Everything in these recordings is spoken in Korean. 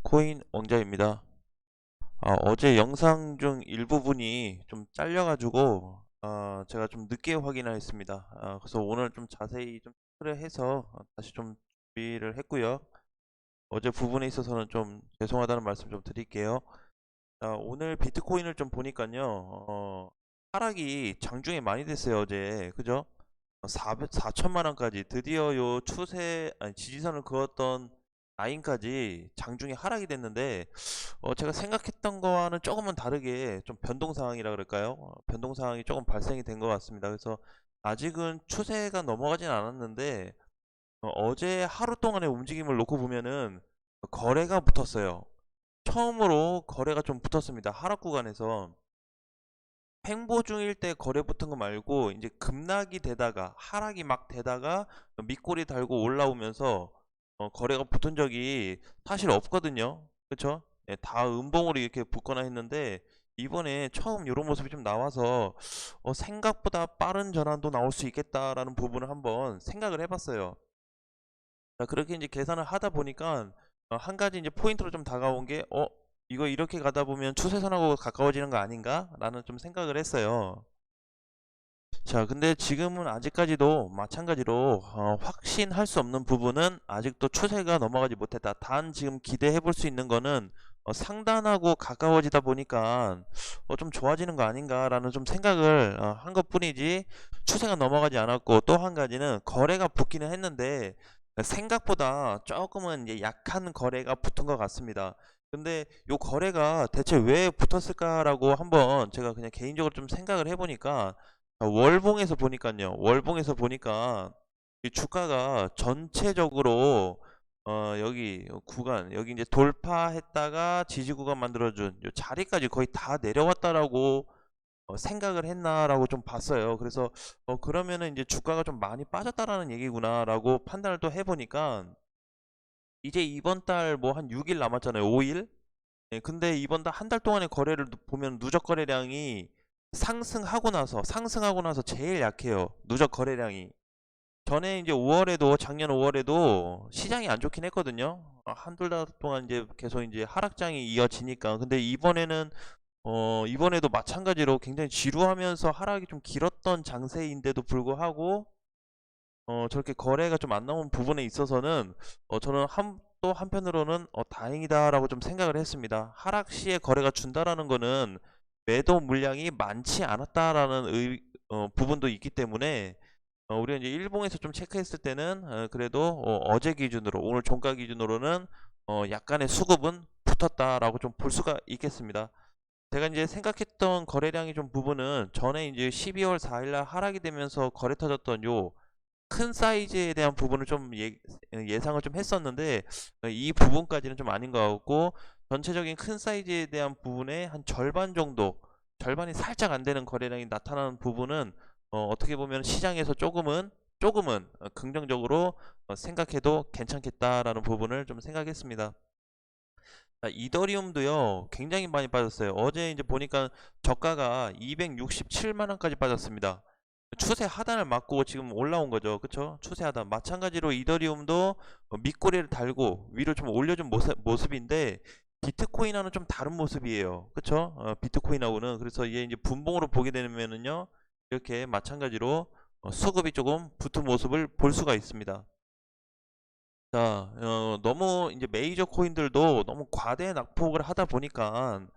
비트코인 왕자입니다. 어제 영상 중 일부분이 좀 잘려가지고 제가 좀 늦게 확인을 했습니다. 그래서 오늘 좀 자세히 좀 체크를 해서 다시 좀 준비를 했고요. 어제 부분에 있어서는 좀 죄송하다는 말씀 좀 드릴게요. 오늘 비트코인을 좀 보니까요. 하락이 장중에 많이 됐어요. 어제 그죠? 4천만 원까지 드디어 요 추세 아니, 지지선을 그었던 라인까지 장중에 하락이 됐는데 제가 생각했던 거와는 조금은 다르게 좀 변동 상황이라 그럴까요? 변동 상황이 조금 발생이 된 것 같습니다. 그래서 아직은 추세가 넘어가진 않았는데 어제 하루 동안의 움직임을 놓고 보면은 거래가 붙었어요. 처음으로 거래가 좀 붙었습니다. 하락 구간에서 횡보 중일 때 거래 붙은 거 말고 이제 급락이 되다가 하락이 막 되다가 밑꼬리 달고 올라오면서 거래가 붙은 적이 사실 없거든요. 그쵸? 예, 다 음봉으로 이렇게 붙거나 했는데 이번에 처음 이런 모습이 좀 나와서 생각보다 빠른 전환도 나올 수 있겠다라는 부분을 한번 생각을 해봤어요. 자, 그렇게 이제 계산을 하다 보니까 한 가지 이제 포인트로 좀 다가온 게 이거 이렇게 가다 보면 추세선하고 가까워지는 거 아닌가? 라는 좀 생각을 했어요. 자, 근데 지금은 아직까지도 마찬가지로 확신할 수 없는 부분은 아직도 추세가 넘어가지 못했다. 단 지금 기대해 볼 수 있는 거는 상단하고 가까워지다 보니까 좀 좋아지는 거 아닌가라는 좀 생각을 한 것뿐이지 추세가 넘어가지 않았고, 또 한 가지는 거래가 붙기는 했는데 생각보다 조금은 이제 약한 거래가 붙은 것 같습니다. 근데 요 거래가 대체 왜 붙었을까라고 한번 제가 그냥 개인적으로 좀 생각을 해보니까 월봉에서 보니까요. 월봉에서 보니까 이 주가가 전체적으로 여기 구간 여기 이제 돌파했다가 지지 구간 만들어준 요 자리까지 거의 다 내려왔다라고 생각을 했나라고 좀 봤어요. 그래서 그러면은 이제 주가가 좀 많이 빠졌다라는 얘기구나라고 판단을 또 해보니까 이제 이번 달 뭐 한 6일 남았잖아요. 5일? 예, 근데 이번 달 한 달 동안의 거래를 보면 누적 거래량이 상승하고 나서 제일 약해요. 누적 거래량이. 전에 이제 5월에도 작년 5월에도 시장이 안 좋긴 했거든요. 한두 달 동안 이제 계속 이제 하락장이 이어지니까. 근데 이번에도 마찬가지로 굉장히 지루하면서 하락이 좀 길었던 장세인데도 불구하고 저렇게 거래가 좀 안 나온 부분에 있어서는 저는 또 한편으로는 다행이다라고 좀 생각을 했습니다. 하락 시에 거래가 준다라는 거는 매도 물량이 많지 않았다라는 부분도 있기 때문에 우리가 이제 일봉에서 좀 체크했을 때는 그래도 어제 기준으로 오늘 종가 기준으로는 약간의 수급은 붙었다라고 좀 볼 수가 있겠습니다. 제가 이제 생각했던 거래량이 좀 부분은 전에 이제 12월 4일날 하락이 되면서 거래 터졌던 요 큰 사이즈에 대한 부분을 좀 예상을 좀 했었는데 이 부분까지는 좀 아닌 것 같고, 전체적인 큰 사이즈에 대한 부분의 한 절반 정도, 절반이 살짝 안 되는 거래량이 나타나는 부분은 어떻게 보면 시장에서 조금은 긍정적으로 생각해도 괜찮겠다라는 부분을 좀 생각했습니다. 자, 이더리움도요 굉장히 많이 빠졌어요. 어제 이제 보니까 저가가 267만 원까지 빠졌습니다. 추세 하단을 맞고 지금 올라온 거죠. 그쵸? 추세 하단. 마찬가지로 이더리움도 밑꼬리를 달고 위로 좀 올려준 모습인데 비트코인하고는 좀 다른 모습이에요. 그쵸? 비트코인하고는. 그래서 얘 이제 분봉으로 보게 되면은요 이렇게 마찬가지로 수급이 조금 붙은 모습을 볼 수가 있습니다. 자, 너무 이제 메이저 코인들도 너무 과대 낙폭을 하다 보니까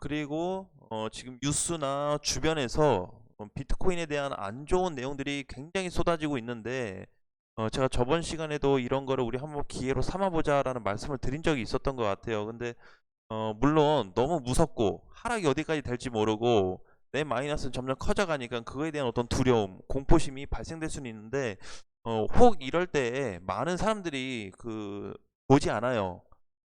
그리고 지금 뉴스나 주변에서 비트코인에 대한 안 좋은 내용들이 굉장히 쏟아지고 있는데 제가 저번 시간에도 이런 거를 우리 한번 기회로 삼아보자라는 말씀을 드린 적이 있었던 것 같아요. 근데 물론 너무 무섭고 하락이 어디까지 될지 모르고 내 마이너스는 점점 커져가니까 그거에 대한 어떤 두려움, 공포심이 발생될 수는 있는데 혹 이럴 때 많은 사람들이 보지 않아요.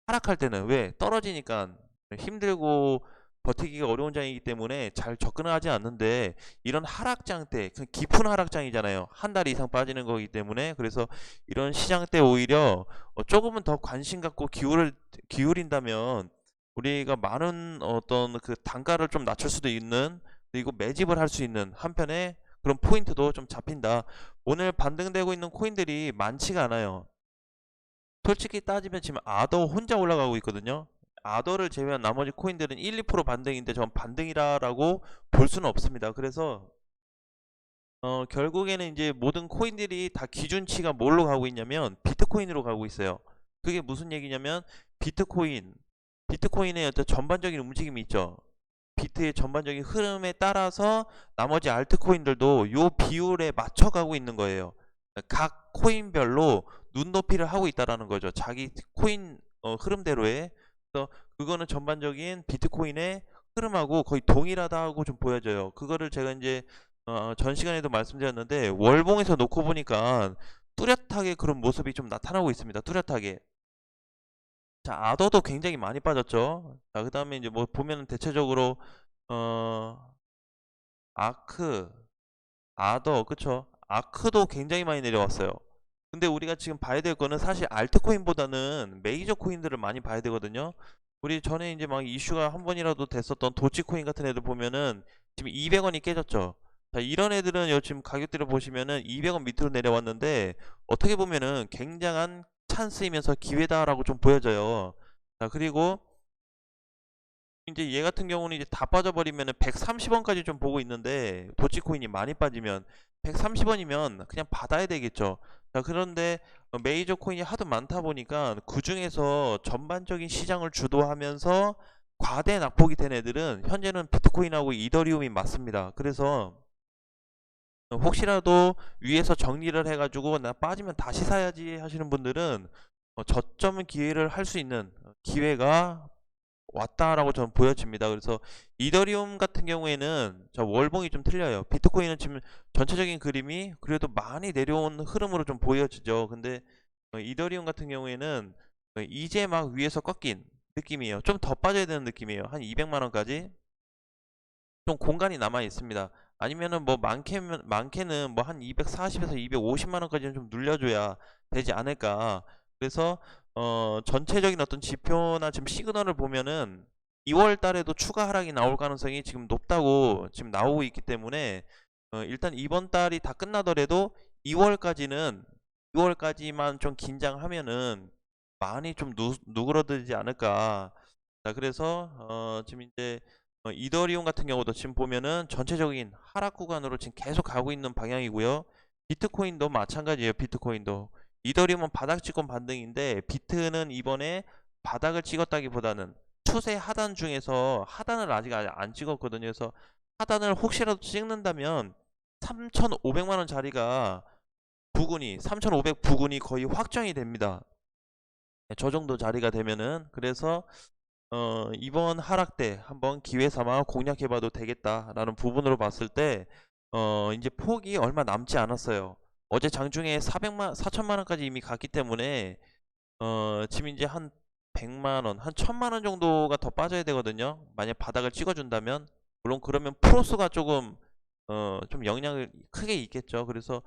하락할 때는 왜? 떨어지니까 힘들고 버티기가 어려운 장이기 때문에 잘 접근하지 않는데, 이런 하락장 때, 그 깊은 하락장이잖아요. 한 달 이상 빠지는 거기 때문에. 그래서 이런 시장 때 오히려 조금은 더 관심 갖고 기울인다면 우리가 많은 어떤 그 단가를 좀 낮출 수도 있는, 그리고 매집을 할 수 있는 한편에 그런 포인트도 좀 잡힌다. 오늘 반등되고 있는 코인들이 많지가 않아요. 솔직히 따지면 지금 아더 혼자 올라가고 있거든요. 아더를 제외한 나머지 코인들은 1, 2% 반등인데 전 반등이라고 볼 수는 없습니다. 그래서 결국에는 이제 모든 코인들이 다 기준치가 뭘로 가고 있냐면 비트코인으로 가고 있어요. 그게 무슨 얘기냐면 비트코인의 어떤 전반적인 움직임이 있죠. 비트의 전반적인 흐름에 따라서 나머지 알트코인들도 요 비율에 맞춰가고 있는 거예요. 각 코인별로 눈높이를 하고 있다라는 거죠. 자기 코인 흐름대로의. 그래서 그거는 전반적인 비트코인의 흐름하고 거의 동일하다고 좀 보여져요. 그거를 제가 이제 전 시간에도 말씀드렸는데 월봉에서 놓고 보니까 뚜렷하게 그런 모습이 좀 나타나고 있습니다. 뚜렷하게. 자, 아더도 굉장히 많이 빠졌죠. 자, 그 다음에 이제 뭐 보면은 대체적으로 어 아크, 아더, 그쵸? 아크도 굉장히 많이 내려왔어요. 근데 우리가 지금 봐야 될 거는 사실 알트코인보다는 메이저 코인들을 많이 봐야 되거든요. 우리 전에 이제 막 이슈가 한 번이라도 됐었던 도치코인 같은 애들 보면은 지금 200원이 깨졌죠. 자, 이런 애들은 지금 가격대를 보시면은 200원 밑으로 내려왔는데 어떻게 보면은 굉장한 찬스이면서 기회다라고 좀 보여져요. 자, 그리고 이제 얘 같은 경우는 이제 다 빠져버리면 130원까지 좀 보고 있는데 도치코인이 많이 빠지면 130원이면 그냥 받아야 되겠죠. 자, 그런데 메이저 코인이 하도 많다 보니까 그 중에서 전반적인 시장을 주도하면서 과대 낙폭이 된 애들은 현재는 비트코인하고 이더리움이 맞습니다. 그래서 혹시라도 위에서 정리를 해가지고 나 빠지면 다시 사야지 하시는 분들은 저점 기회를 할 수 있는 기회가 왔다라고 저는 보여집니다. 그래서 이더리움 같은 경우에는 저 월봉이 좀 틀려요. 비트코인은 지금 전체적인 그림이 그래도 많이 내려온 흐름으로 좀 보여지죠. 근데 이더리움 같은 경우에는 이제 막 위에서 꺾인 느낌이에요. 좀 더 빠져야 되는 느낌이에요. 한 200만 원까지 좀 공간이 남아 있습니다. 아니면은 뭐 많게는 뭐 한 240에서 250만 원까지는 좀 눌려줘야 되지 않을까. 그래서 전체적인 어떤 지표나 지금 시그널을 보면은 2월 달에도 추가 하락이 나올 가능성이 지금 높다고 지금 나오고 있기 때문에 일단 이번 달이 다 끝나더라도 2월까지만 좀 긴장하면은 많이 좀 누그러들지 않을까. 자, 그래서 지금 이제 이더리움 같은 경우도 지금 보면은 전체적인 하락 구간으로 지금 계속 가고 있는 방향이고요. 비트코인도 마찬가지예요. 비트코인도 이더리움은 바닥 찍고 반등인데 비트는 이번에 바닥을 찍었다기보다는 추세 하단 중에서 하단을 아직 안 찍었거든요. 그래서 하단을 혹시라도 찍는다면 3,500만 원 자리가 3,500 부근이 거의 확정이 됩니다. 네, 저 정도 자리가 되면은 그래서 이번 하락 때 한번 기회 삼아 공략해봐도 되겠다라는 부분으로 봤을 때 이제 폭이 얼마 남지 않았어요. 어제 장중에 4천만 원까지 이미 갔기 때문에 지금 이제 한 100만 원, 한 1000만 원 정도가 더 빠져야 되거든요. 만약 바닥을 찍어준다면 물론 그러면 프로스가 조금 좀 영향을 크게 있겠죠. 그래서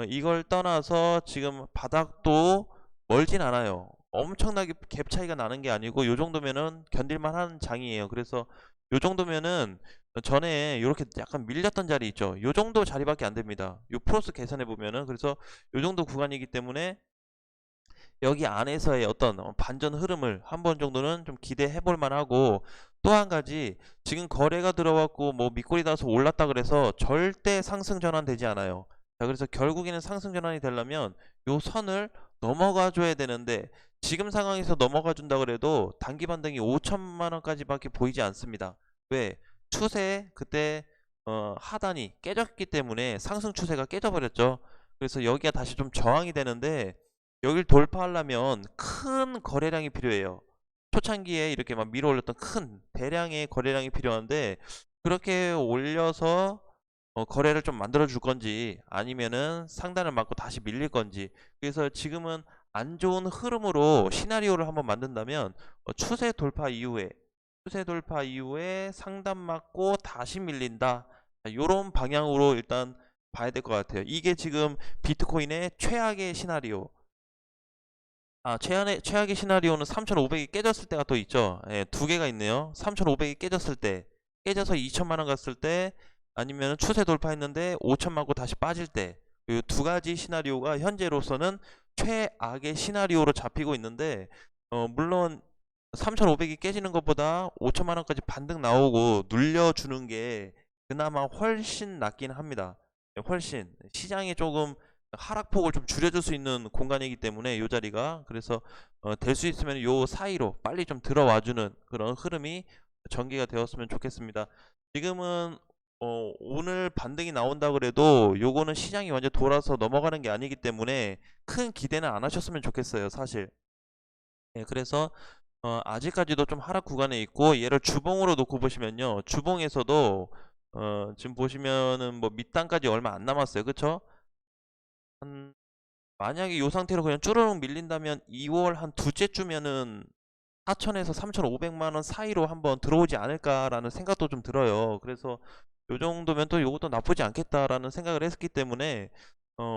이걸 떠나서 지금 바닥도 멀진 않아요. 엄청나게 갭 차이가 나는 게 아니고 요 정도면은 견딜만 한 장이에요. 그래서 요 정도면은 전에 이렇게 약간 밀렸던 자리 있죠. 요 정도 자리밖에 안 됩니다. 요 프로스 계산해 보면은 그래서 요 정도 구간이기 때문에 여기 안에서의 어떤 반전 흐름을 한 번 정도는 좀 기대해 볼 만하고 또 한 가지 지금 거래가 들어왔고 뭐 밑꼬리 닿아서 올랐다 그래서 절대 상승 전환 되지 않아요. 자, 그래서 결국에는 상승 전환이 되려면 요 선을 넘어가 줘야 되는데 지금 상황에서 넘어가 준다 그래도 단기 반등이 5천만 원까지밖에 보이지 않습니다. 왜? 추세 그때 하단이 깨졌기 때문에 상승 추세가 깨져버렸죠. 그래서 여기가 다시 좀 저항이 되는데 여길 돌파하려면 큰 거래량이 필요해요. 초창기에 이렇게 막 밀어 올렸던 큰 대량의 거래량이 필요한데 그렇게 올려서 거래를 좀 만들어 줄 건지 아니면은 상단을 맞고 다시 밀릴 건지. 그래서 지금은 안 좋은 흐름으로 시나리오를 한번 만든다면 추세 돌파 이후에 상단 맞고 다시 밀린다. 이런 방향으로 일단 봐야 될 것 같아요. 이게 지금 비트코인의 최악의 시나리오. 최악의 시나리오는 3,500이 깨졌을 때가 또 있죠. 예, 두 개가 있네요. 3,500이 깨졌을 때, 깨져서 2천만 원 갔을 때, 아니면 추세 돌파했는데 5천 맞고 다시 빠질 때, 이 두 가지 시나리오가 현재로서는 최악의 시나리오로 잡히고 있는데 물론 3,500이 깨지는 것보다 5천만 원까지 반등 나오고 눌려주는 게 그나마 훨씬 낫긴 합니다. 네, 훨씬 시장이 조금 하락폭을 좀 줄여줄 수 있는 공간이기 때문에 이 자리가, 그래서 될 수 있으면 요 사이로 빨리 좀 들어와주는 그런 흐름이 전개가 되었으면 좋겠습니다. 지금은 오늘 반등이 나온다 그래도 요거는 시장이 완전 돌아서 넘어가는 게 아니기 때문에 큰 기대는 안 하셨으면 좋겠어요, 사실. 예, 그래서 아직까지도 좀 하락 구간에 있고, 얘를 주봉으로 놓고 보시면요, 주봉에서도 지금 보시면은 뭐 밑단까지 얼마 안 남았어요, 그쵸? 만약에 이 상태로 그냥 쭈르륵 밀린다면 2월 한 두째 주면은 4천에서 3,500만 원 사이로 한번 들어오지 않을까라는 생각도 좀 들어요. 그래서 요 정도면 또 요것도 나쁘지 않겠다라는 생각을 했기 때문에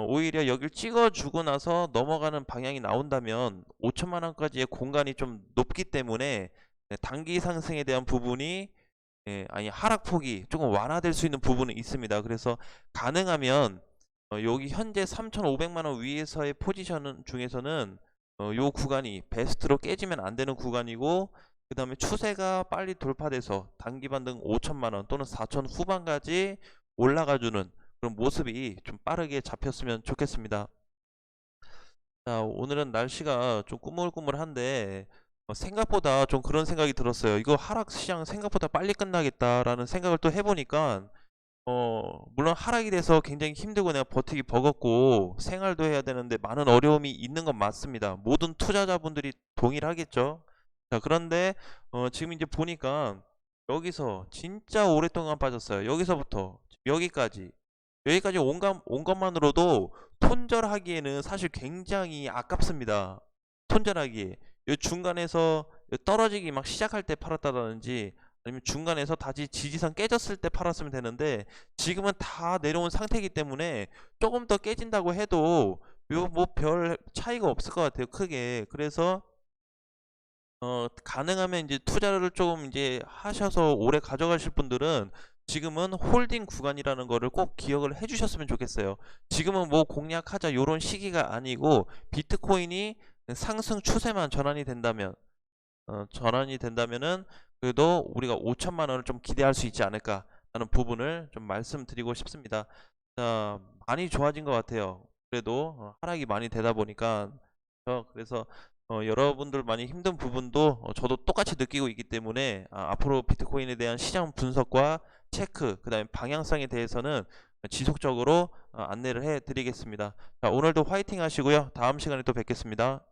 오히려 여길 찍어주고 나서 넘어가는 방향이 나온다면 5천만 원까지의 공간이 좀 높기 때문에, 네, 단기 상승에 대한 부분이, 아니 하락폭이 조금 완화될 수 있는 부분은 있습니다. 그래서 가능하면 여기 현재 3,500만 원 위에서의 포지션 중에서는 요 구간이 베스트로 깨지면 안 되는 구간이고, 그 다음에 추세가 빨리 돌파돼서 단기 반등 5천만 원 또는 4천 후반까지 올라가주는 그런 모습이 좀 빠르게 잡혔으면 좋겠습니다. 자, 오늘은 날씨가 좀 꾸물꾸물한데 생각보다 좀 그런 생각이 들었어요. 이거 하락 시장 생각보다 빨리 끝나겠다라는 생각을 또 해보니까 물론 하락이 돼서 굉장히 힘들고 내가 버티기 버겁고 생활도 해야 되는데 많은 어려움이 있는 건 맞습니다. 모든 투자자분들이 동일하겠죠. 자, 그런데 지금 이제 보니까 여기서 진짜 오랫동안 빠졌어요. 여기서부터 여기까지 온 것만으로도 손절하기에는 사실 굉장히 아깝습니다. 손절하기에 이 중간에서 떨어지기 막 시작할 때 팔았다든지, 아니면 중간에서 다시 지지선 깨졌을 때 팔았으면 되는데, 지금은 다 내려온 상태이기 때문에 조금 더 깨진다고 해도 요 뭐 별 차이가 없을 것 같아요, 크게. 그래서 가능하면 이제 투자를 조금 이제 하셔서 오래 가져가실 분들은 지금은 홀딩 구간이라는 거를 꼭 기억을 해 주셨으면 좋겠어요. 지금은 뭐 공략하자 요런 시기가 아니고, 비트코인이 상승 추세만 전환이 된다면은 그래도 우리가 5천만 원을 좀 기대할 수 있지 않을까 하는 부분을 좀 말씀드리고 싶습니다. 자, 많이 좋아진 것 같아요. 그래도 하락이 많이 되다 보니까. 그래서 여러분들 많이 힘든 부분도 저도 똑같이 느끼고 있기 때문에, 앞으로 비트코인에 대한 시장 분석과 체크, 그 다음에 방향성에 대해서는 지속적으로 안내를 해 드리겠습니다. 자, 오늘도 화이팅 하시고요. 다음 시간에 또 뵙겠습니다.